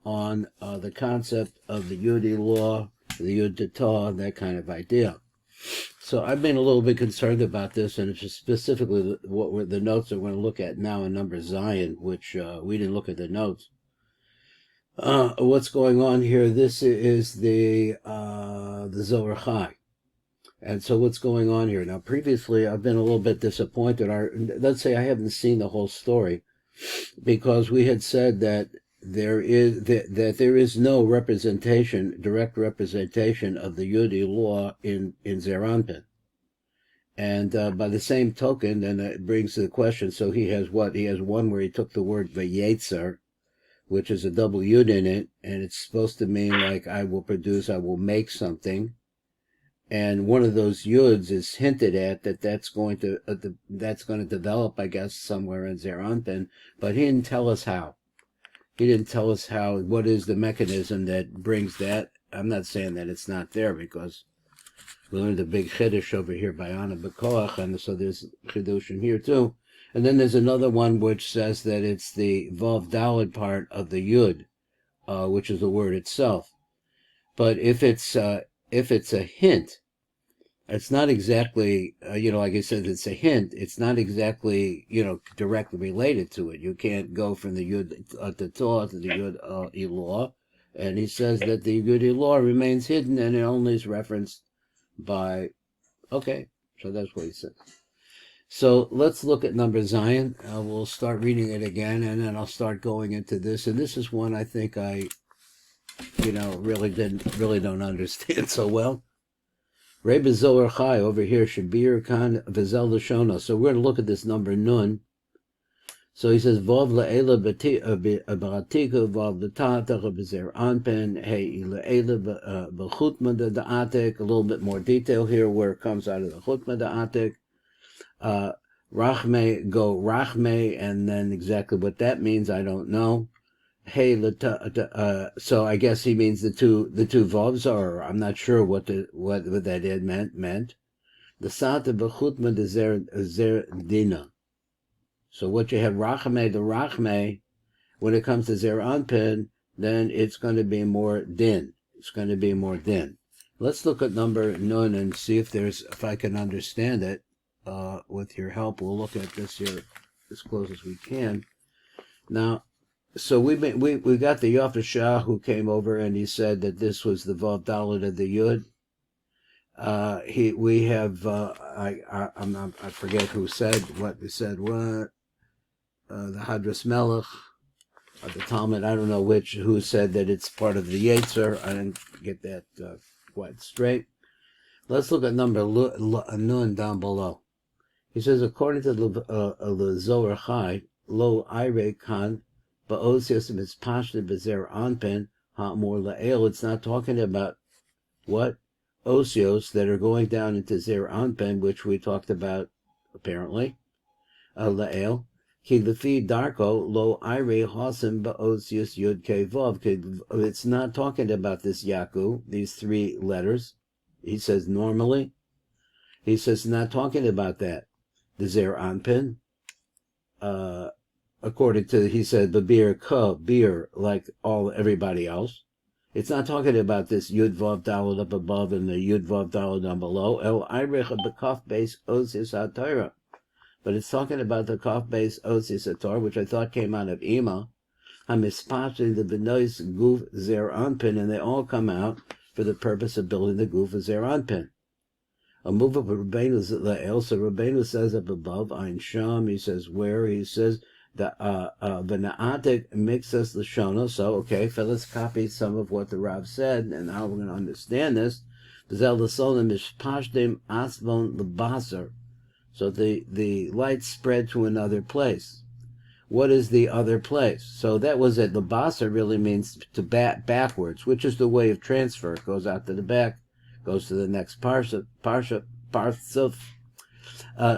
on the concept of the Yudi law, the Yud Tata, that kind of idea. So I've been a little bit concerned about this, and it's specifically what were the notes that we're going to look at now in number Zion, which we didn't look at the notes. What's going on here? This is the Zohar Chai. And so what's going on here? Now, previously, I've been a little bit disappointed. Let's say I haven't seen the whole story, because we had said that there is no representation, direct representation of the Yudi law in Zeir Anpin. And by the same token, then it brings the question, so he has what? He has one where he took the word vayetzer, which is a double yud in it, and it's supposed to mean like I will produce, I will make something. And one of those yuds is hinted at that's going to develop, I guess, somewhere in Zeir Anpin, but he didn't tell us how. He didn't tell us how. What is the mechanism that brings that? I'm not saying that it's not there, because we learned a big chiddush over here by Anna Bekoach, and so there's chiddushim here too. And then there's another one which says that it's the Vav Daled part of the Yud, which is the word itself. But if it's a hint, it's not exactly, like I said, it's a hint. It's not exactly, directly related to it. You can't go from the Yud Tata to the Yud Ilah. And he says that the Yud Ilah remains hidden, and it only is referenced by, okay, so that's what he says. So let's look at number Zion. We'll start reading it again, and then I'll start going into this. And this is one I think I, really don't understand so well. Rebbe Zohar Chai over here, Shabir Khan Vizel Lashona. So we're going to look at this number Nun. So he says, Vav La'ela B'Atiku, Vav L'Tatach B'Zeir Anpin, Hehh La'ela B'Chutma Da'atik. A little bit more detail here where it comes out of the Chutma Da'atik. Rachme, go Rachme, and then exactly what that means, I don't know. Hey, so I guess he means the two vavs, or I'm not sure what that meant. The sata b'chutma de zer dina. So what you have Rachme, the Rachme, when it comes to Zeir Anpin, then it's going to be more din. It's going to be more din. Let's look at number Nun and see if I can understand it. With your help, we'll look at this here as close as we can. Now, so we got the Yafashah who came over, and he said that this was the Vav Dalet of the Yud. We have I forget who said what. We said what the Hadras Melech of the Talmud. I don't know who said that it's part of the Yetzer. I didn't get that quite straight. Let's look at number Nun down below. He says, according to the Zohar Chai, Lo Ire Kan Ba'osios Mitzpashne B'Zeir Anpin Ha'mor La'el. It's not talking about what? Osios that are going down into Zeir Anpin, which we talked about, apparently. La'el. Ki Lefi Darko Lo Ire Hasim Ba'osios Yud Kei Vav. It's not talking about this Yaku, these three letters. He says normally. He says not talking about that. The Zeir Anpin, according to, he said, the beer, like everybody else. It's not talking about this Yud Vav Daled up above and the Yud Vav Daled down below. El Eirech B'Kaf Beis Osis HaTorah. But it's talking about the Kaf Beis Osis HaTorah, which I thought came out of Ima. Hamispashing the Benois Guf Zeir Anpin, and they all come out for the purpose of building the Guf of Zeir Anpin. A move of Rabbeinu La'el, so Rabbeinu says up above, Ein Sham, he says where? He says, the Na'atik mixes Lashona, so okay, so let's copy some of what the Rav said, and how we're going to understand this. So the light spread to another place. What is the other place? So that was it. The Basar really means to backwards, which is the way of transfer. It goes out to the back, goes to the next parsuf.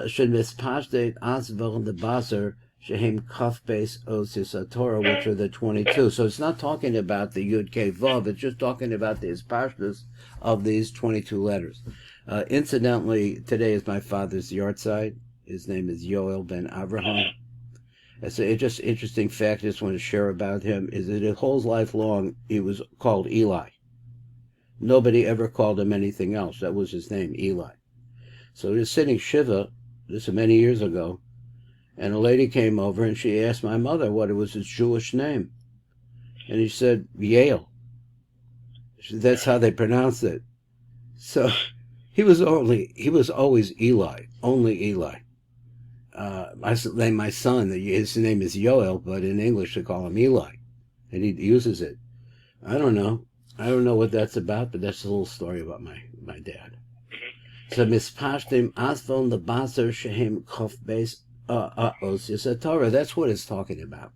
Should mispashte asvel the Basar shehem kaf base osis Torah, which are the 22. So it's not talking about the Yud Kei Vav. It's just talking about the ispashtus of these 22 letters. Incidentally, today is my father's yahrzeit. His name is Yoel ben Avraham. It's a just interesting fact I just want to share about him, is that his whole life long he was called Eli. Nobody ever called him anything else. That was his name, Eli. So he was sitting Shiva, this is many years ago, and a lady came over and she asked my mother what it was his Jewish name. And he said, Yale. That's how they pronounced it. So he was always Eli, only Eli. My son, his name is Yoel, but in English they call him Eli, and he uses it. I don't know what that's about, but that's a little story about my dad. So mispashtim asfon the baser shehem kof beis osius Torah. That's what it's talking about.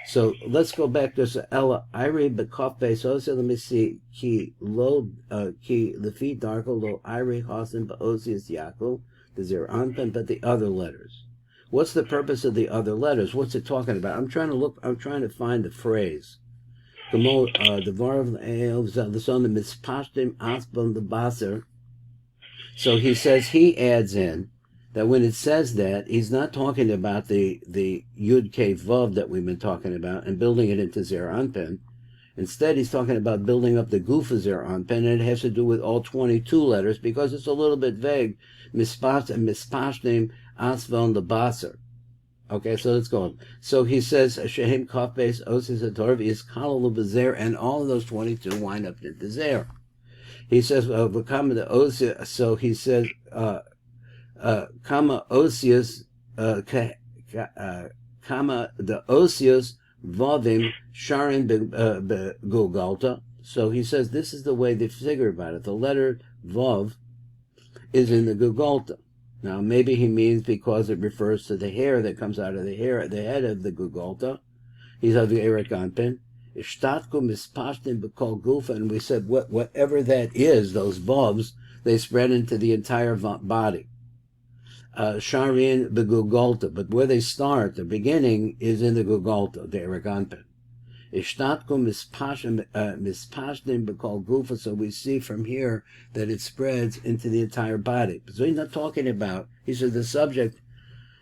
So let's go back to Ella. I read the kof beis osius. Let me see. Ki lefi darko lo I read hasim beosius Yaakov. Zir Anpen, but the other letters. What's the purpose of the other letters? What's it talking about? I'm trying to find the phrase. The Vav Mayber, the son of Mispashtim Asbon the Baser. So he says, he adds in that when it says that, he's not talking about the Yud Kei Vav that we've been talking about and building it into Zir Anpen. Instead, he's talking about building up the goof of Zir Anpen, and it has to do with all 22 letters because it's a little bit vague. Mispashtim asvon the baser. Okay, so let's go on. So he says, Shehem Kafbes Osis Atorv is Kalalu Bezer, and all of those 22 wind up into Zer. He says, Kama the Osius, so he says, Kama Osius, Kama the Osius, Vavim Sharin Begulgalta. So he says this is the way they figure about it. The letter Vav is in the Gugulta. Now maybe he means because it refers to the hair that comes out of the head of the Gugulta. He's of the Erik Anpin. Ishtatku mispashtin b'kol gufa, and we said whatever that is, those Vavs, they spread into the entire body. Sharin begugolta, but where they start, the beginning is in the Gugolta, the Erik Anpin. Ishtatku mispashtin b'kol gufa, so we see from here that it spreads into the entire body. So he's not talking about, he said the subject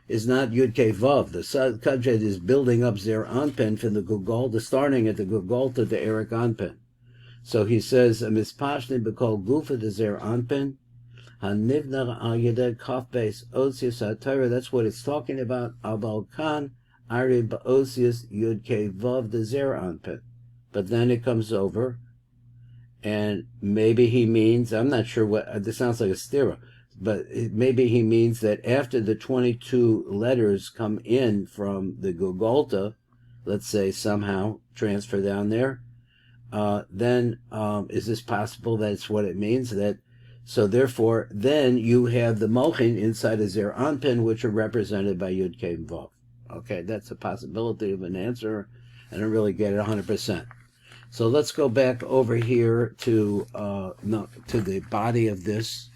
is not Yud Kei Vav. The subject is building up Zer Anpen from the Gugolta, starting at the Gugolta to Erik Anpen. So he says, mispashtin b'kol gufa to Zer Anpen. Hanivna al yeded kaf beis osius HaTorah. That's what it's talking about. Abal kan ari ba'osius Yud Kei Vav the Zer Anpen. But then it comes over, and maybe he means, I'm not sure what, this sounds like a stira, but maybe he means that after the 22 letters come in from the Gugolta, let's say somehow transfer down there, then is this possible that's what it means? That so therefore, then you have the Mochin inside of Zer Anpin, which are represented by Yud Kei Vav. Okay, that's a possibility of an answer. I don't really get it 100%. So let's go back over here to the body of this,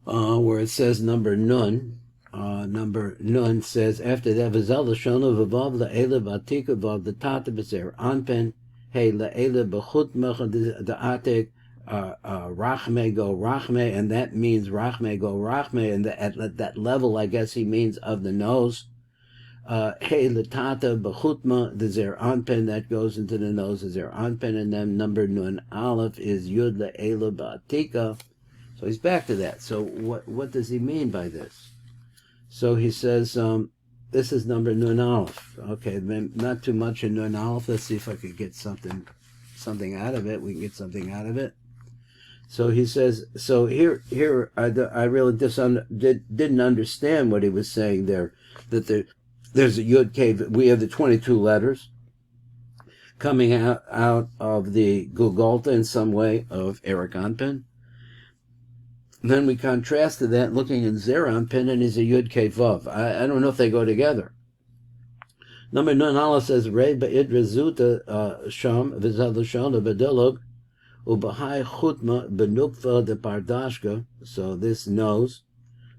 where it says number Nun. Number Nun says, after that, V'zel l'shonu v'vav la'ele v'atika v'av the tata b'zer anpen, hey la'ele b'chut mech the atik, Rachme go Rachme, and that means Rachme go Rachme, and at that level, I guess he means of the nose. Hey Latata Bechutma, the Zer Anpen, that goes into the nose of Zer Anpen, and then number Nun Aleph is Yud Le'ela Ba'atika. So he's back to that. So what does he mean by this? So he says, this is number Nun Aleph. Okay, not too much in Nun Aleph. Let's see if I could get something out of it. We can get something out of it. So he says, so here I really didn't understand what he was saying there, that there's a Yud Kei, we have the 22 letters coming out of the Gugolta in some way of Erik Anpin. Then we contrast to that looking in Zer Anpin, and is a Yud Kei Vav. I don't know if they go together. Number Nun Aleph says, Rei Ba'idra Zuta Sham V'zad L'shon B'dilog Ubahai Chutma Benukva de Pardashka, so this nose.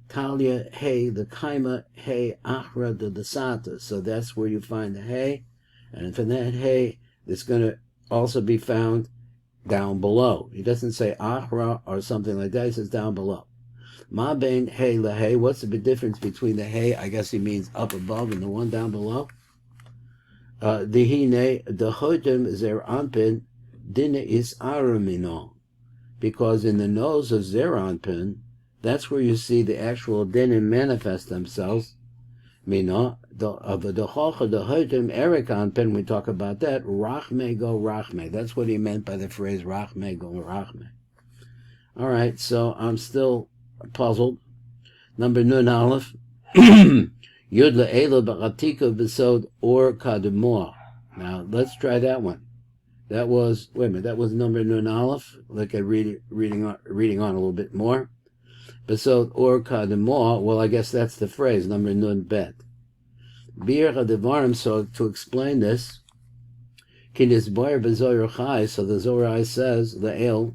Talia Hey, the Kaima Hey Achra de Desata, so that's where you find the Hey, and from that Hey, it's going to also be found down below. He doesn't say Achra or something like that, he says down below. Ma bein hey la hey. What's the big difference between the hey? I guess he means up above and the one down below. The hine the hoitem zer anpin dine is aramino, because in the nose of zer anpin, that's where you see the actual dinim manifest themselves. Mina the hocha the hoitem erik anpin. We talk about that. Rachme go rachme. That's what he meant by the phrase rachme go rachme. All right, so I'm still puzzled. Number nun aleph. Yud le'ela b'chatika b'sod or kademoah. Now, let's try that one. That was, wait a minute, that was number nun aleph. Like I reading on a little bit more. B'sod or kademoah, well, I guess that's the phrase, number nun bet. Bir hadevarim, so to explain this, kin isboyer b'zohar chai, so the Zohar says, le'el,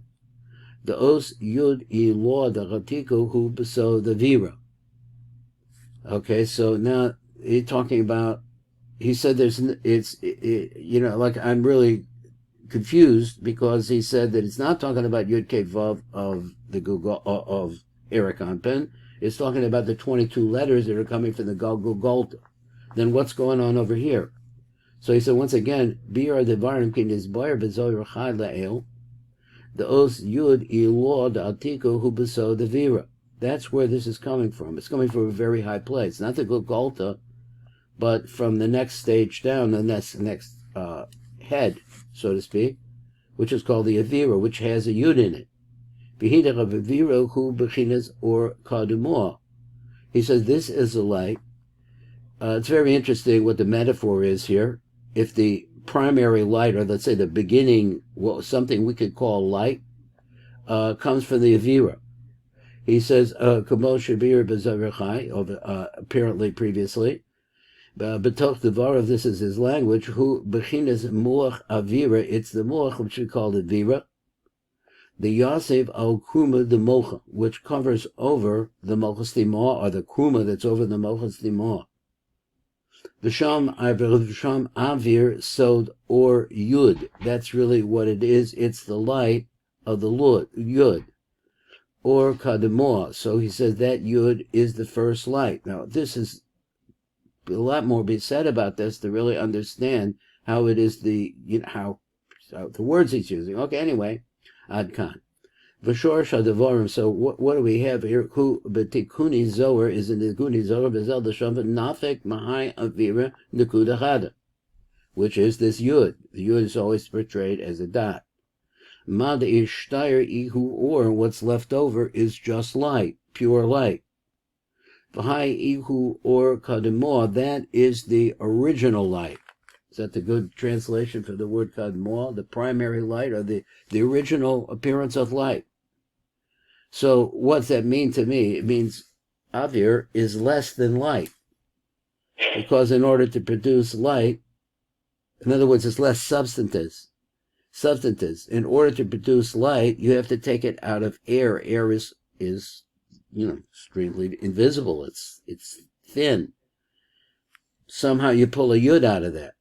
the os yud ilah the chatiko hu b'sod the vira. Okay, so now he's talking about, he said like I'm really confused because he said that it's not talking about Yud Kei Vav of the Google of Eric Anpen. It's talking about the 22 letters that are coming from the Golgolta. Then what's going on over here? So he said once again, Bir Devarim Kin Isboyer B'Zohar Chai La'el, the Os Yud Ilah the Atiko Hu B'So the Vira. That's where this is coming from. It's coming from a very high place, not the Golgolta, but from the next stage down, the next head, so to speak, which is called the Avira, which has a Yud in it. V'hidach of Avira hu bechinas or kadumoah. He says this is a light. It's very interesting what the metaphor is here. If the primary light, or let's say the beginning, something we could call light, comes from the Avira. He says, Kamo Shabir B'Zohar Chai, apparently previously, B'toch Devarav, this is his language, Hu B'chinas Muach Avira, it's the Muach, which we call the Vira, the Yosef Al Kruma, the Mocha, which covers over the Mochas Timah, or the Kruma that's over the Mochas Timah. V'sham Avir Sod or Yud, that's really what it is, it's the light of the Yud. Or kademoah. So he says that Yud is the first light. Now, this is a lot more be said about this to really understand how it is how the words he's using. Okay, anyway, ad kan. V'shor shadavarim. So what do we have here? Who betikuni Zohar is in the Tikuni Zohar bezel the shavat nafek mahai avira nekuda chada, which is this Yud. The Yud is always portrayed as a dot. Mad ishtayr ihu, or what's left over is just light, pure light. V'hai ihu or kademoah, that is the original light. Is that the good translation for the word kademoah? The primary light, or the original appearance of light. So what's that mean to me? It means avir is less than light. Because in order to produce light, in other words, it's less substances. In order to produce light, you have to take it out of air. Air is extremely invisible. It's thin. Somehow you pull a yud out of that.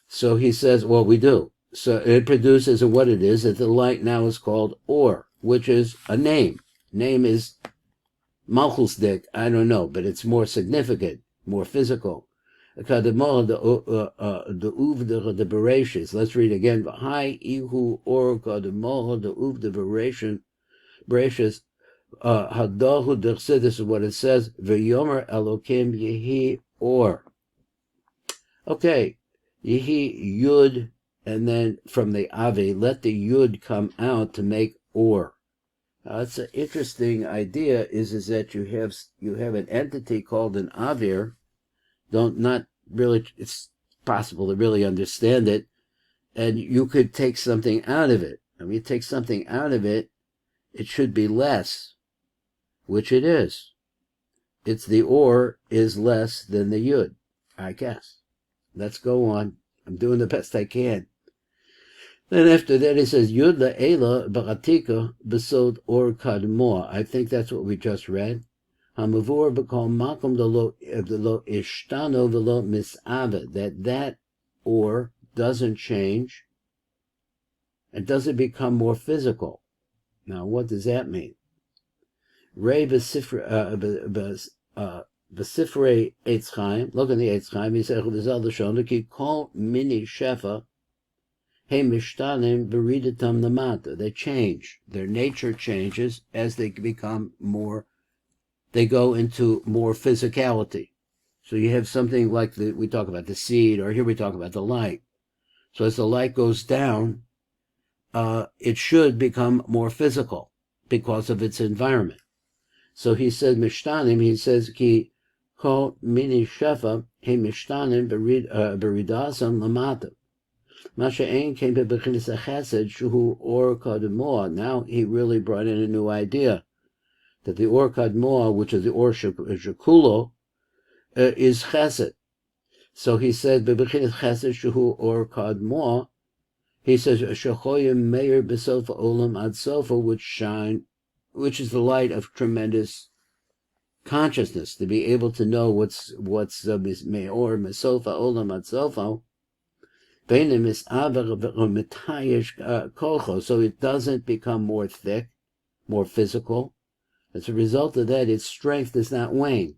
So he says, well, we do. So it produces what it is, that the light now is called or, which is a name. Name is malchusdik, I don't know, but it's more significant, more physical. Kademah the uv the bereshis. Let's read again. V'hai ihu or kademah the uv the bereshis. Hadahu dersid. This is what it says. V'yomer Elokim yehi or. Okay, yehi yud, and then from the avi, let the yud come out to make or. It's an interesting idea. Is that you have an entity called an avir. Not really, it's possible to really understand it, and you could take something out of it. And when you take something out of it, it should be less, which it is. It's the or is less than the yud, I guess. Let's go on. I'm doing the best I can. Then after that it says, Yud la'ela b'chatika b'sod or kadmoah. I think that's what we just read. Hamavur b'kol makom lo ishtano v'lo mis'ava, that or doesn't change and doesn't become more physical. Now, what does that mean? Rei b'sifrei Eitz Chaim. Look in the Eitz Chaim. He said, "Chazal l'shonu ki kol mini shefa he mishtanim b'ridatam lamata." They change. Their nature changes as they become more. They go into more physicality. So you have something like we talk about the seed, or here we talk about the light. So as the light goes down, it should become more physical because of its environment. So he said, Mishtanim, he says, Ki ko mini shefa he mishtanim beridasam lamata. Masha ein came to bechinis chesed shuhu or kadmoa. Now he really brought in a new idea that the or kadmoa, which is the or shakulo, is chesed. So he said, bechinis chesed shuhu or kadmoa. He says, Shachoyim Meir Besofa Olam Ad Sofa, which is the light of tremendous consciousness, to be able to know what's Meor Mesofa Olam Ad Sofa. Beinim is Aver Metayish Kocho, so it doesn't become more thick, more physical. As a result of that, its strength does not wane.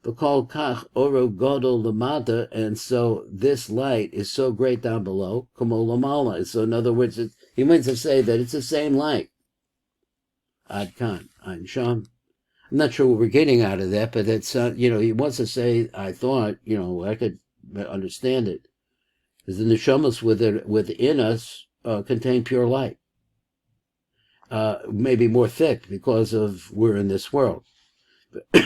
V'kol kach oro godol lamata, and so this light is so great down below, kamo lamala. So in other words, he means to say that it's the same light. Ad kan, ein sham. I'm not sure what we're getting out of that, but it's he wants to say, I thought, I could understand it, is the neshamas within us contain pure light, maybe more thick because of we're in this world.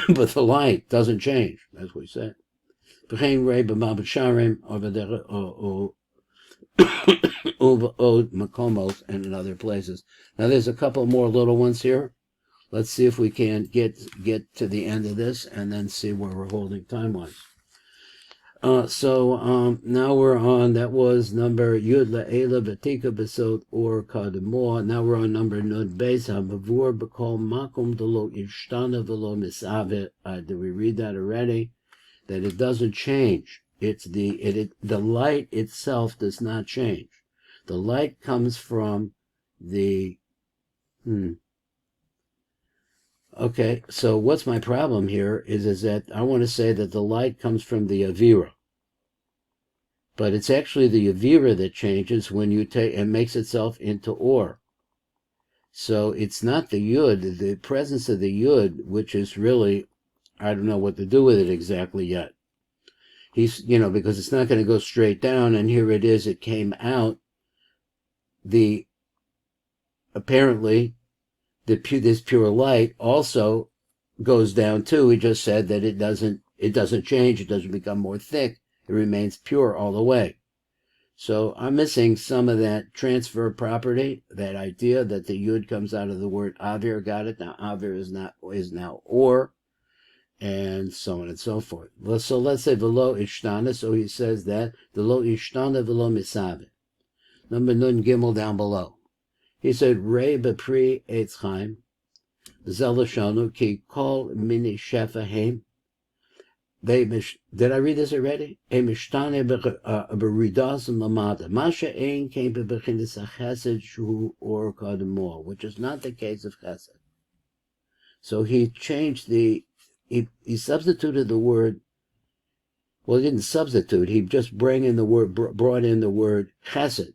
But the light doesn't change. That's what he said. Makomos and in other places. Now there's a couple more little ones here. Let's see if we can get to the end of this and then see where we're holding time-wise. Now we're on, that was number Yud La'ela Batika Besot or Kadamor. Now we're on number Nun Beis HaMavur B'Kol Makom Delo Ishtana Velo Misave. Did we read that already? That it doesn't change. It's the light itself does not change. The light comes from the Okay, so what's my problem here is that I want to say that the light comes from the Avira. But it's actually the Avira that changes when you take and makes itself into Or. So it's not the Yud, the presence of the Yud, which is really, I don't know what to do with it exactly yet. He's, because it's not going to go straight down, and here it is, it came out. Apparently, this pure light also goes down too. He just said that it doesn't change, it doesn't become more thick, it remains pure all the way. So I'm missing some of that transfer property, that idea that the Yud comes out of the word Avir. Got it? Now Avir is now Or, and so on and so forth. So let's say Velo Ishtana, so he says that the Lo Ishtana Velo Misave. Number Nun Gimel down below. He said, Rei B'Pri Eitz Chaim, Zelashanu Ki Kol Mini Shefa Heim. Did I read this already? Emishtane b'ridas lamata. Masha ein came b'bechinis chesed shu or kadmor, which is not the case of chesed. So he changed he substituted the word. Well, he didn't substitute. He just brought in the word chesed.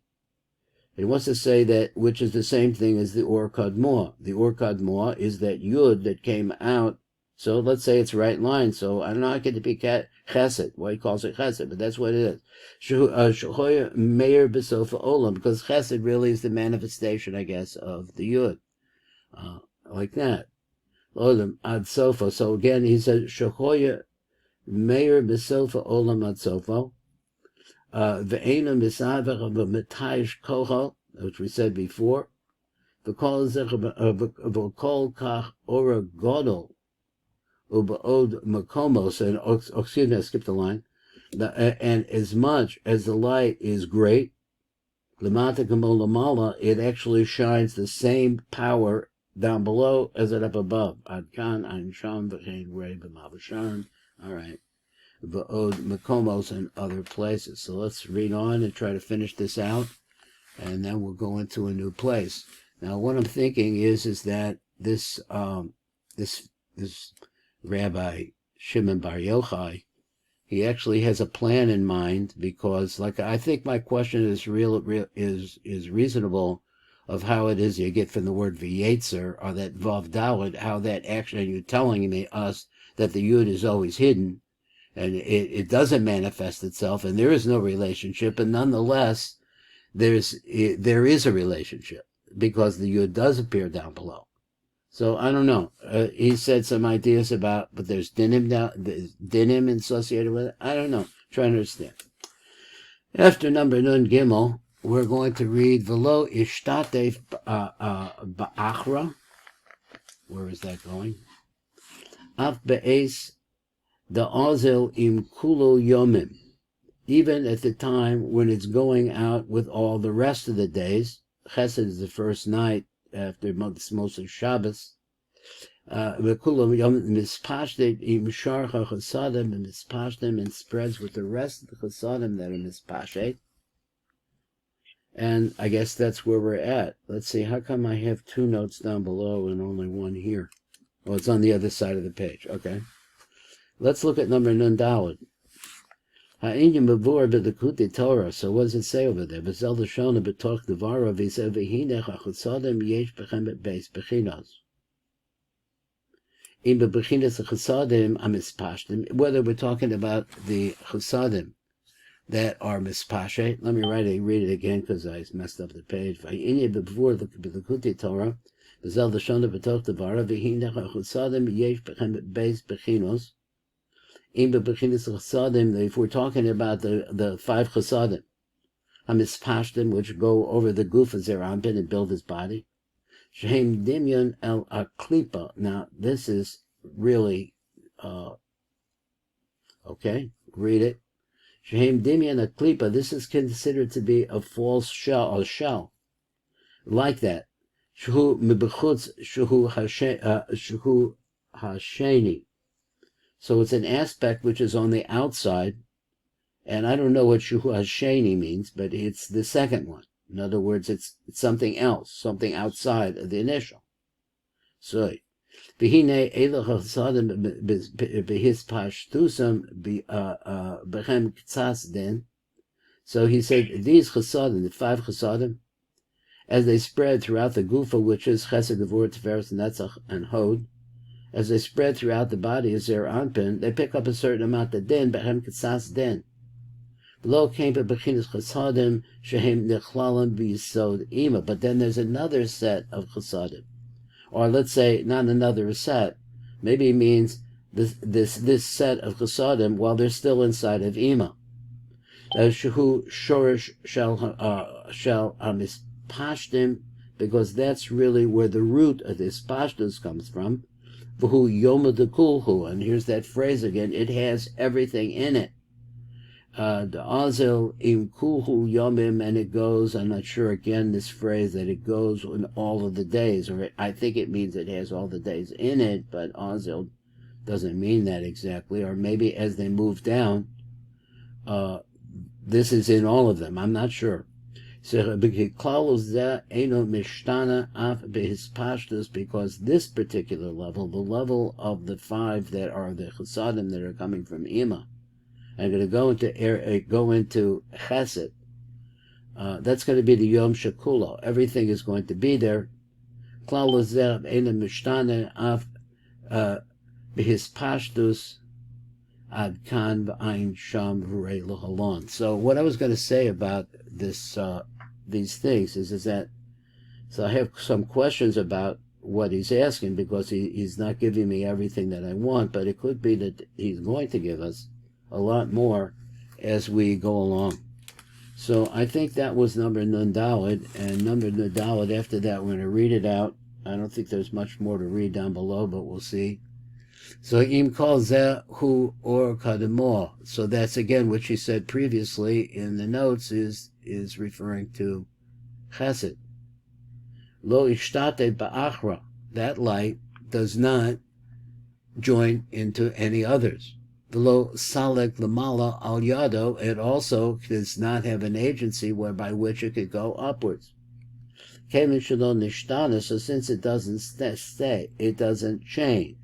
He wants to say that, which is the same thing as the or kadmor. The or kadmor is that yud that came out. So let's say it's right line. So I don't know how it could be chesed. Why he calls it chesed, but that's what it is. Shachoya Meir Besofa Olam, because chesed really is the manifestation, I guess, of the yud, like that. Olam ad sofa. So again, he says Shachoya Meir Besofa Olam ad sofa. Ve'ena misaver of a metayish koho, which we said before. V'kol kach ora godol. Ubaod makomos, and excuse me, I skipped a line. And as much as the light is great, lamata kamo lamala, it actually shines the same power down below as it up above. Ad kan ein sham v'chein rei b'mavashan. All right, v'od makomos and other places. So let's read on and try to finish this out, and then we'll go into a new place. Now, what I'm thinking is that this this Rabbi Shimon Bar Yochai, he actually has a plan in mind, because, like, I think my question is reasonable, of how it is you get from the word v'yetzer, or that vav daled, how that actually, you're telling us that the yud is always hidden, and it doesn't manifest itself, and there is no relationship, and nonetheless, there is a relationship, because the yud does appear down below. So I don't know. He said some ideas about, but there's dinim associated with it. I don't know. Trying to understand. After number Nun Gimel, we're going to read Velo Ishtatef Ba'achra. Where is that going? Af Be'ez the Ozel Im Kulo Yomim. Even at the time when it's going out with all the rest of the days. Chesed is the first night after most of Shabbos. And spreads with the rest of the chasadim that are mispashet. And I guess that's where we're at. Let's see, how come I have two notes down below and only one here? Oh, it's on the other side of the page. Okay. Let's look at number Nun Daled. So what does it say over there? Whether we're talking about the chasadim that are mispashet. Let me read it again, because I messed up the page. If we're talking about the five chasadim, hamispashtim, which go over the guf of Zerampin and build his body, shehem dimyon el aklipa. Now this is really okay. Read it. Shehem dimyon aklipa. This is considered to be a false shell, like that. Shuhu mibechutz shuhu hasheni. So it's an aspect which is on the outside, and I don't know what Shuhu Hasheni means, but it's the second one. In other words, it's something else, something outside of the initial. So, Behine Elach Chasadim behis pashtusam bechem ktsas den. So he said, these chasadim, the five chasadim, as they spread throughout the gufa, which is Chesed, Gevurah, Tiferes, Netzach, and Hod, as they spread throughout the body as their anpin, they pick up a certain amount of din, bechem ktsas den. Below came to bechinas chasadim shehem nechlalim b'yisod ima. But then there's another set of chasadim, or let's say not another set. Maybe it means this set of chasadim while they're still inside of ima. Shehu shorish shel hamispashtim, because that's really where the root of this pashtus comes from. V'hu yoma dekulhu, and here's that phrase again. It has everything in it. The azel im kulhu yomim, and it goes. I'm not sure again this phrase that it goes in all of the days, or I think it means it has all the days in it. But azel doesn't mean that exactly, or maybe as they move down, this is in all of them. I'm not sure. Because this particular level, the level of the five that are the chasadim that are coming from Ima, and going to go into Chesed, that's going to be the Yom Shekulo. Everything is going to be there. So what I was going to say about this, these things is that, so I have some questions about what he's asking, because he's not giving me everything that I want, but it could be that he's going to give us a lot more as we go along. So I think that was number Nun Daled, and number Nun Daled, after that we're going to read it out. I don't think there's much more to read down below, but we'll see. So im kol zeh hu or kademo. So that's again what she said previously in the notes is referring to Chesed. Lo ishtate ba'achra. That light does not join into any others. V'lo salek lamala al yado. It also does not have an agency whereby which it could go upwards. Kemin shelo nishtana, so since it doesn't stay, it doesn't change.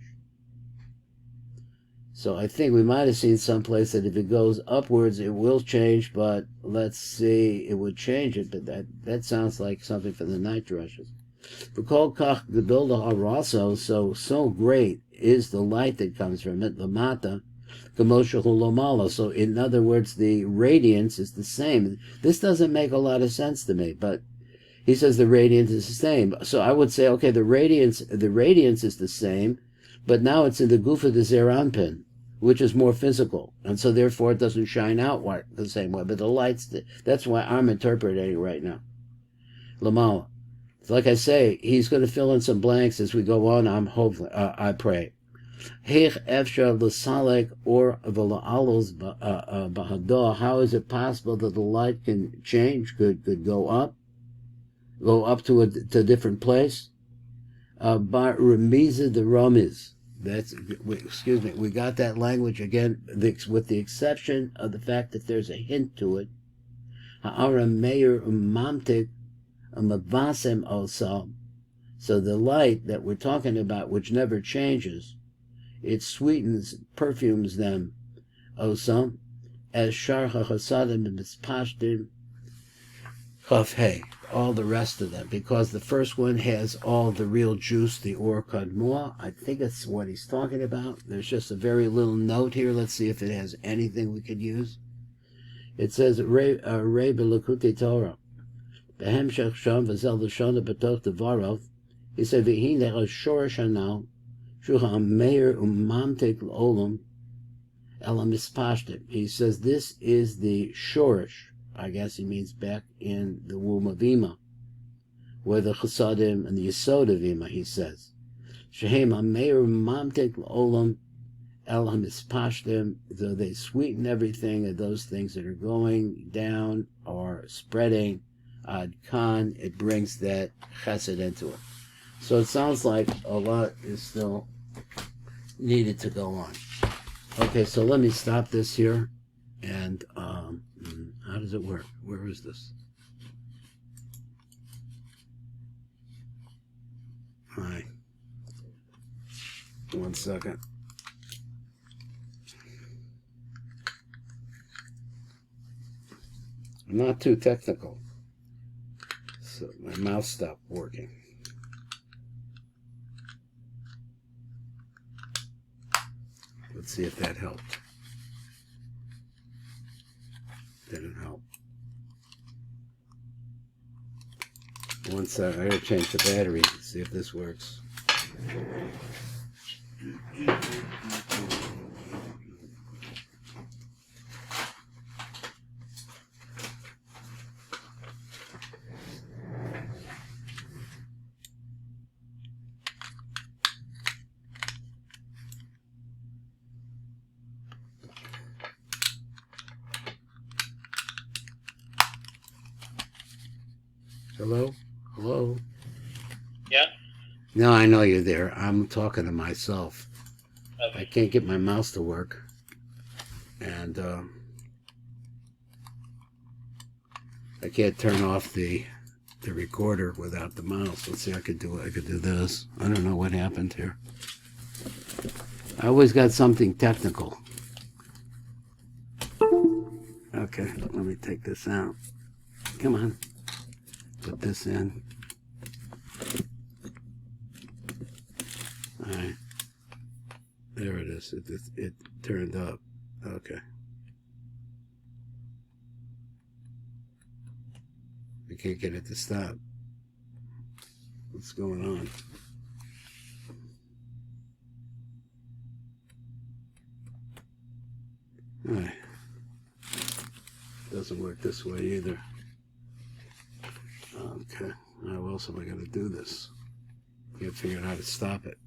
So I think we might have seen someplace that if it goes upwards, it will change, but let's see, it would change it, but that sounds like something for the night drushes. V'kol kach gedol haraso, so great is the light that comes from it, lamata, k'moshehu lomala. So in other words, the radiance is the same. This doesn't make a lot of sense to me, but he says the radiance is the same. So I would say, okay, the radiance is the same, but now it's in the goof of the zeranpin, which is more physical, and so therefore it doesn't shine out the same way. But the lights, that's why I'm interpreting it right now. Lamala. Like I say, he's going to fill in some blanks as we go on. I pray. Hehh efshar l'salek or v'la'alos b'hado. How is it possible that the light can change, could go up to a different place? Bar remiza the ramiz. We got that language again, with the exception of the fact that there's a hint to it. Ha'ara meir mamtik mavasem also. So the light that we're talking about, which never changes, it sweetens, perfumes them also, as shar hachasadim and mispashtim Hehh, all the rest of them, because the first one has all the real juice, the or kadmua. I think that's what he's talking about. There's just a very little note here. Let's see if it has anything we could use. It says, Rei b'lekutei Torah, b'hemshech sham v'zel l'shana b'toch devarov. He said, v'hin lecha shorish hanal, shuha meir umamtek l'olam, elam mispashtim. He says, this is the shorish. I guess he means back in the womb of Ima, where the Chasadim and the Yesod of Ima, he says. Shehem Ameir Mamtek Olam El HaMispashtim, though they sweeten everything of those things that are going down or spreading, Ad Khan, it brings that chesed into it. So it sounds like a lot is still needed to go on. Okay, so let me stop this here, and how does it work? Where is this? All right. 1 second. I'm not too technical, so my mouse stopped working. Let's see if that helped. Didn't help. 1 second, I gotta change the battery, see if this works. Hello? Hello? Yeah? No, I know you're there. I'm talking to myself. Okay. I can't get my mouse to work. And I can't turn off the recorder without the mouse. Let's see, I could do this. I don't know what happened here. I always got something technical. Okay, let me take this out. Come on. Put this in. All right. There it is. It turned up. Okay. I can't get it to stop. What's going on? All right. Doesn't work this way either. Okay. How else am I going to do this? Can't figure out how to stop it.